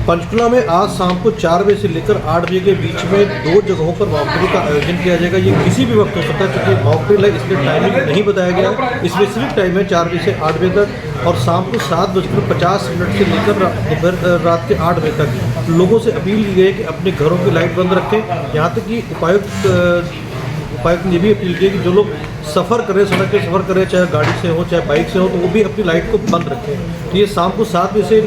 पंचकुला में आज शाम को 4 बजे से लेकर 8 बजे के बीच में 2 जगहों पर मॉकड्रिल का आयोजन किया जाएगा। ये किसी भी वक्त हो सकता है क्योंकि मॉकड्रिल है, इसलिए टाइमिंग नहीं बताया गया है। स्पेसिफिक टाइम है 4 बजे से 8 बजे तक और शाम को 7:50 से लेकर दोपहर रात के 8 बजे तक। लोगों से अपील की गई है कि अपने घरों की लाइट बंद रखें। यहाँ तक कि उपायुक्त ने ये भी अपील की है कि जो लोग सफ़र करें, सड़क पे सफ़र करें, चाहे गाड़ी से हो चाहे बाइक से हो, तो वो भी अपनी लाइट को बंद रखें। तो ये शाम को 7 से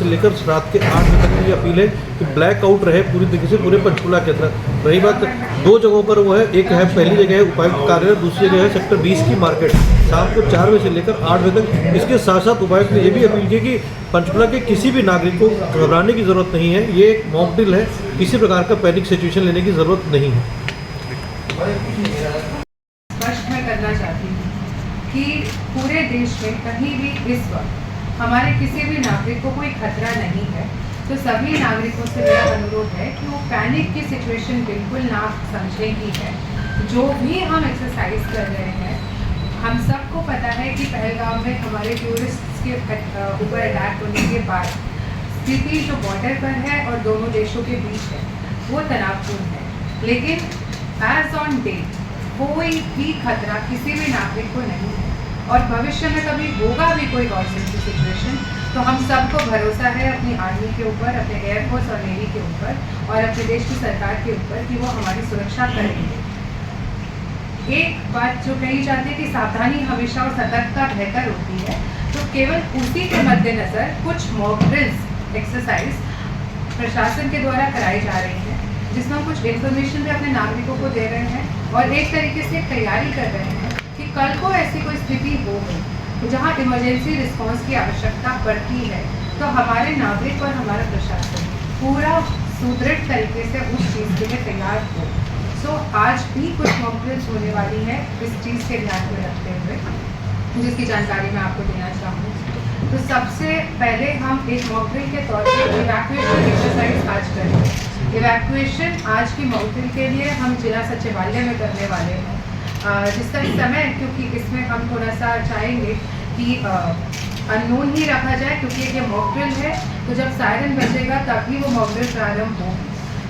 लेकर रात के 8 बजे तक की अपील है कि ब्लैक आउट रहे पूरी तरीके से पूरे पंचकुला के अंदर। रही बात 2 जगहों पर वो है, एक है पहली जगह है उपायुक्त कार्यालय, दूसरी जगह है सेक्टर 20 की मार्केट, शाम को 4 बजे से लेकर 8 बजे तक। इसके साथ साथ उपायुक्त ने ये भी अपील की कि पंचकुला के किसी भी नागरिक को घबराने की ज़रूरत नहीं है। ये एक मॉकड्रिल है, किसी प्रकार का पैनिक सिचुएशन लेने की ज़रूरत नहीं है। स्पष्ट मैं करना चाहती हूँ कि पूरे देश में कहीं भी इस वक्त हमारे किसी भी नागरिक को कोई खतरा नहीं है। तो सभी नागरिकों से मेरा अनुरोध है कि वो पैनिक की सिचुएशन बिल्कुल ना समझें ही है। जो भी हम एक्सरसाइज कर रहे हैं, हम सबको पता है कि पहलगाम में हमारे टूरिस्ट के ऊपर अटैक होने के बाद स्थिति जो बॉर्डर पर है और दोनों देशों के बीच है वो तनावपूर्ण है। लेकिन एज ऑन डेट कोई भी खतरा किसी भी नागरिक को नहीं है और भविष्य में कभी होगा भी कोई गवर्नमेंट की सिचुएशन तो हम सबको भरोसा है अपनी आर्मी के ऊपर, अपने एयरफोर्स और नेवी के ऊपर और अपने देश की सरकार के ऊपर कि वो हमारी सुरक्षा करेंगे। एक बात जो कही जाती है कि सावधानी हमेशा और सतर्कता बेहतर होती है, तो केवल उसी के मद्देनज़र कुछ मॉक ड्रिल्स एक्सरसाइज प्रशासन के द्वारा कराई जा रही हैं, जिसमें हम कुछ इन्फॉर्मेशन भी अपने नागरिकों को दे रहे हैं और एक तरीके से तैयारी कर रहे हैं कि कल को ऐसी कोई स्थिति हो गई तो जहाँ इमरजेंसी रिस्पांस की आवश्यकता पड़ती है तो हमारे नागरिक और हमारा प्रशासन पूरा सुदृढ़ तरीके से उस चीज़ के लिए तैयार हो। सो आज भी कुछ मॉक ड्रिल्स होने वाली है इस चीज़ के ध्यान में रखते हुए, जिसकी जानकारी मैं आपको देना चाहूँगी। तो सबसे पहले हम एक मॉक ड्रिल के तौर पर इवैक्यूएशन एक्सरसाइज आज करेंगे। इवैक्यूएशन आज की मॉक ड्रिल के लिए हम जिला सचिवालय में करने वाले हैं, जिसका समय क्योंकि इसमें हम थोड़ा सा चाहेंगे कि अननोन ही रखा जाए क्योंकि ये मॉक ड्रिल है, तो जब सायरन बजेगा तभी वो मॉक ड्रिल प्रारंभ हो।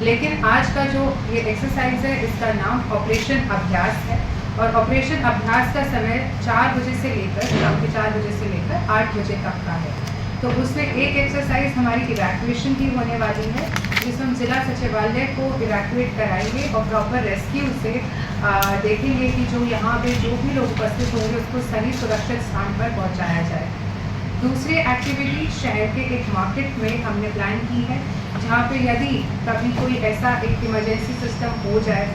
लेकिन आज का जो ये एक्सरसाइज है इसका नाम ऑपरेशन अभ्यास है और ऑपरेशन अभ्यास का समय 4 बजे से लेकर शाम के 4 बजे से लेकर 8 बजे तक का है। तो उसमें एक एक्सरसाइज हमारी इवैक्यूएशन की होने वाली है, जिसमें हम जिला सचिवालय को इवैक्यूएट कराएंगे और प्रॉपर रेस्क्यू से देखेंगे कि जो यहाँ पे जो भी लोग उपस्थित होंगे उसको सही सुरक्षित स्थान पर पहुँचाया जाए। दूसरी एक्टिविटी शहर के एक मार्केट में हमने प्लान की है, जहाँ पे यदि कभी कोई ऐसा एक इमरजेंसी सिस्टम हो जाए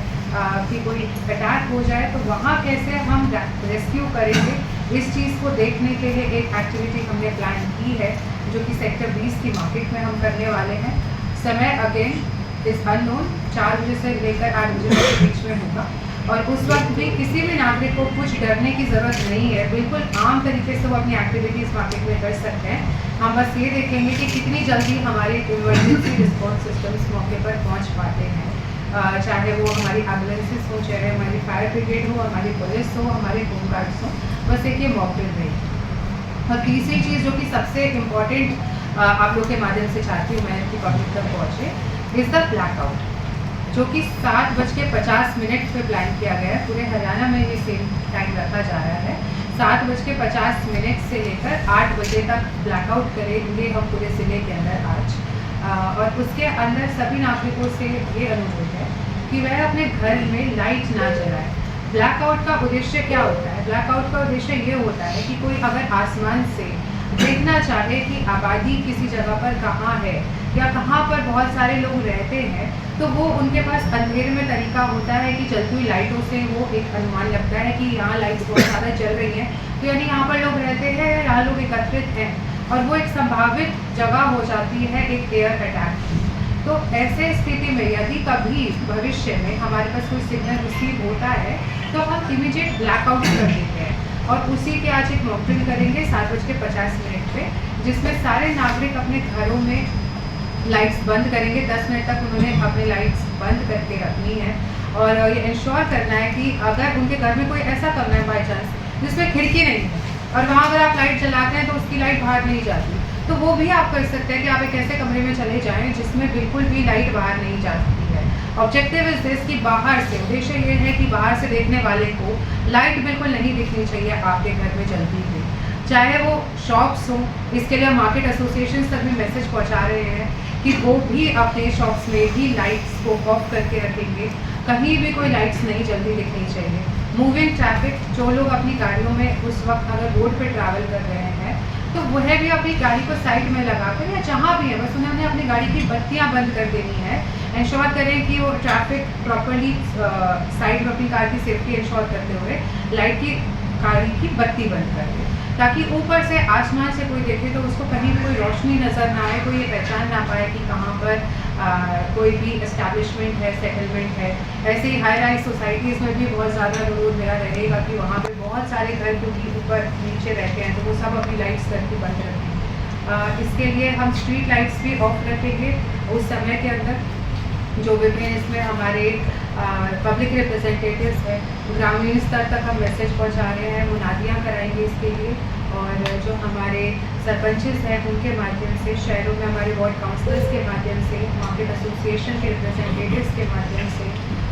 कि कोई अटैक हो जाए तो वहाँ कैसे हम रेस्क्यू करेंगे, इस चीज़ को देखने के लिए एक एक्टिविटी हमने प्लान की है जो कि सेक्टर 20 की मार्केट में हम करने वाले हैं। समय अगेन इस अननोन 4 बजे से लेकर 8 बजे के बीच में होगा और उस वक्त भी किसी भी नागरिक को कुछ डरने की ज़रूरत नहीं है। बिल्कुल आम तरीके से वो अपनी एक्टिविटीज़ मार्केट में कर सकते हैं। हम बस ये देखेंगे कि कितनी जल्दी हमारे इमरजेंसी रिस्पॉन्स सिस्टम्स मौके पर पहुँच पाते हैं, चाहे वो हमारी एम्बुलेंसेस हो, चाहे हमारी फायर ब्रिगेड हो, हमारी पुलिस हो, हमारे होम गार्ड्स हो, बस एक ये मॉक ड्रिल रही। और तीसरी चीज़ जो कि सबसे इम्पॉर्टेंट आप लोग के माध्यम से चाहती हूँ मैं कि पब्लिक तक पहुँचे, इज़ द ब्लैकआउट, जो कि 7:50 पे प्लान किया गया है। पूरे हरियाणा में ये सेम टाइम रखा जा रहा है। 7:50 से लेकर 8 बजे तक ब्लैकआउट करेंगे हम पूरे ज़िले के अंदर आज। और उसके अंदर सभी नागरिकों से ये अनुरोध है कि वह अपने घर में लाइट ना जलाए। ब्लैकआउट का उद्देश्य क्या होता है? ब्लैकआउट का उद्देश्य ये होता है कि कोई अगर आसमान से देखना चाहे कि आबादी किसी जगह पर कहाँ है या कहाँ पर बहुत सारे लोग रहते हैं, तो वो उनके पास अंधेरे में तरीका होता है कि जलती हुई लाइटों से वो एक अनुमान लगता है कि यहाँ लाइट्स बहुत ज़्यादा जल रही हैं, तो यानी यहाँ पर लोग रहते हैं, यहाँ लोग एकत्रित हैं और वो एक संभावित जगह हो जाती है एक एयर अटैक की। तो ऐसे स्थिति में यदि कभी भविष्य में हमारे पास कोई सिग्नल रिसीव होता है तो हम इमीडिएट ब्लैकआउट कर देते हैं और उसी के आज एक मॉक ड्रिल करेंगे 7:50 पे, जिसमें सारे नागरिक अपने घरों में लाइट्स बंद करेंगे। 10 मिनट तक उन्होंने अपनी लाइट्स बंद करके रखनी है और ये इंश्योर करना है कि अगर उनके घर में कोई ऐसा करना है बाई चांस जिसमें खिड़की नहीं है और वहाँ अगर आप लाइट जलाते हैं तो उसकी लाइट बाहर नहीं जाती, तो वो भी आप कर सकते हैं कि आप एक ऐसे कमरे में चले जाएं जिसमें बिल्कुल भी लाइट बाहर नहीं जा सकती है। ऑब्जेक्टिव इज दिस कि बाहर से, उद्देश्य ये है कि बाहर से देखने वाले को लाइट बिल्कुल नहीं दिखनी चाहिए आपके घर में जलती हुई, चाहे वो शॉप्स हों। इसके लिए मार्केट एसोसिएशन तक भी मैसेज पहुंचा रहे हैं कि वो भी अपने शॉप्स में भी लाइट्स को ऑफ करके रखेंगे, कहीं भी कोई लाइट्स नहीं जल्दी दिखनी चाहिए। मूविंग ट्रैफिक, जो लोग अपनी गाड़ियों में उस वक्त अगर रोड पे ट्रैवल कर रहे हैं तो वह भी अपनी गाड़ी को साइड में लगाकर या जहाँ भी है बस उन्होंने अपनी गाड़ी की बत्तियां बंद कर देनी है। इंश्योर करें कि वो ट्रैफिक प्रॉपर्ली साइड में अपनी कार की सेफ्टी इंश्योर करते हुए लाइट की गाड़ी की बत्ती बंद कर दे, ताकि ऊपर से आसमान से कोई देखे तो उसको कहीं भी कोई रोशनी नज़र ना आए, कोई ये पहचान ना पाए कि कहाँ पर कोई भी एस्टैब्लिशमेंट है, सेटलमेंट है। ऐसे ही हाई राइज सोसाइटीज़ में भी बहुत ज़्यादा अनुरोध मेरा रहेगा कि वहाँ पे बहुत सारे घर क्योंकि ऊपर नीचे रहते हैं तो वो सब अपनी लाइट्स करके बंद रखें। इसके लिए हम स्ट्रीट लाइट्स भी ऑफ रखेंगे उस समय के अंदर। जो विभिन्न इसमें हमारे पब्लिक रिप्रेजेंटेटिव्स हैं, ग्रामीण स्तर तक हम मैसेज पहुंचा रहे हैं, मुनादियाँ कराएंगे इसके लिए। और जो हमारे सरपंचेस हैं उनके माध्यम से, शहरों में हमारे वार्ड काउंसलर्स के माध्यम से, मार्केट एसोसिएशन के रिप्रेजेंटेटिव्स के माध्यम से,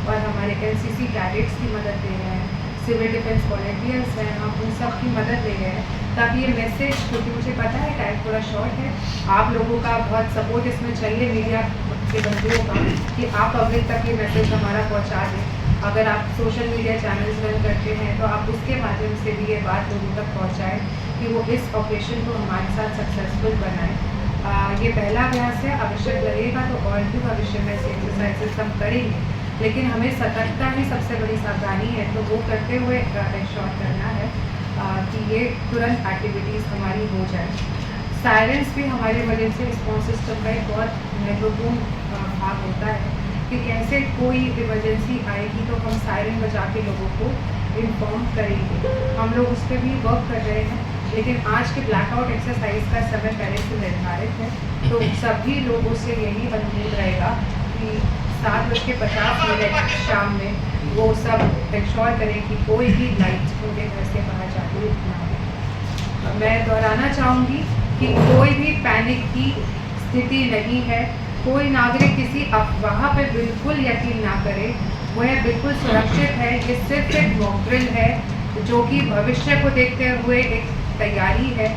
और हमारे एनसीसी कैडेट्स की मदद ले रहे हैं, सिविल डिफेंस वॉलंटियर्स हैं, हम उन सब की मदद ले रहे हैं ताकि ये मैसेज, क्योंकि मुझे पता है टाइम थोड़ा शॉर्ट है, आप लोगों का बहुत सपोर्ट इसमें चाहिए मीडिया के बंधुओं का, कि आप पब्लिक तक ये मैसेज हमारा पहुंचा दें। अगर आप सोशल मीडिया चैनल्स रन करते हैं तो आप उसके माध्यम से भी ये बात लोगों तक पहुंचाएं कि वो इस ऑपरेशन को हमारे साथ सक्सेसफुल बनाएं। ये पहला अभ्यास है, आवश्यक लगेगा तो और भी भविष्य में ऐसे एक्सरसाइजेस हम करेंगे, लेकिन हमें सतर्कता ही सबसे बड़ी सावधानी है। तो वो करते हुए इंश्योर करना है कि ये तुरंत एक्टिविटीज़ हमारी हो जाए। साइलेंस भी हमारे इमरजेंसी रिस्पॉन्स सिस्टम का एक बहुत महत्वपूर्ण भाग होता है कि कैसे कोई इमरजेंसी आएगी तो हम सायरन बजा के लोगों को इन्फॉर्म करेंगे। हम लोग उस पर भी वर्क कर रहे हैं, लेकिन आज के ब्लैकआउट एक्सरसाइज का समय पहले से निर्धारित है, तो सभी लोगों से यही अनुरोध रहेगा कि 7:50 शाम में वो सब इंश्योर करें कि कोई भी लाइट उनके घर से बाहर जाती ना हो। मैं दोहराना चाहूँगी कि कोई भी पैनिक की स्थिति नहीं है, कोई नागरिक किसी अफवाह पर बिल्कुल यकीन ना करे, वह बिल्कुल सुरक्षित है। ये सिर्फ एक मॉक ड्रिल है जो कि भविष्य को देखते हुए एक तैयारी है।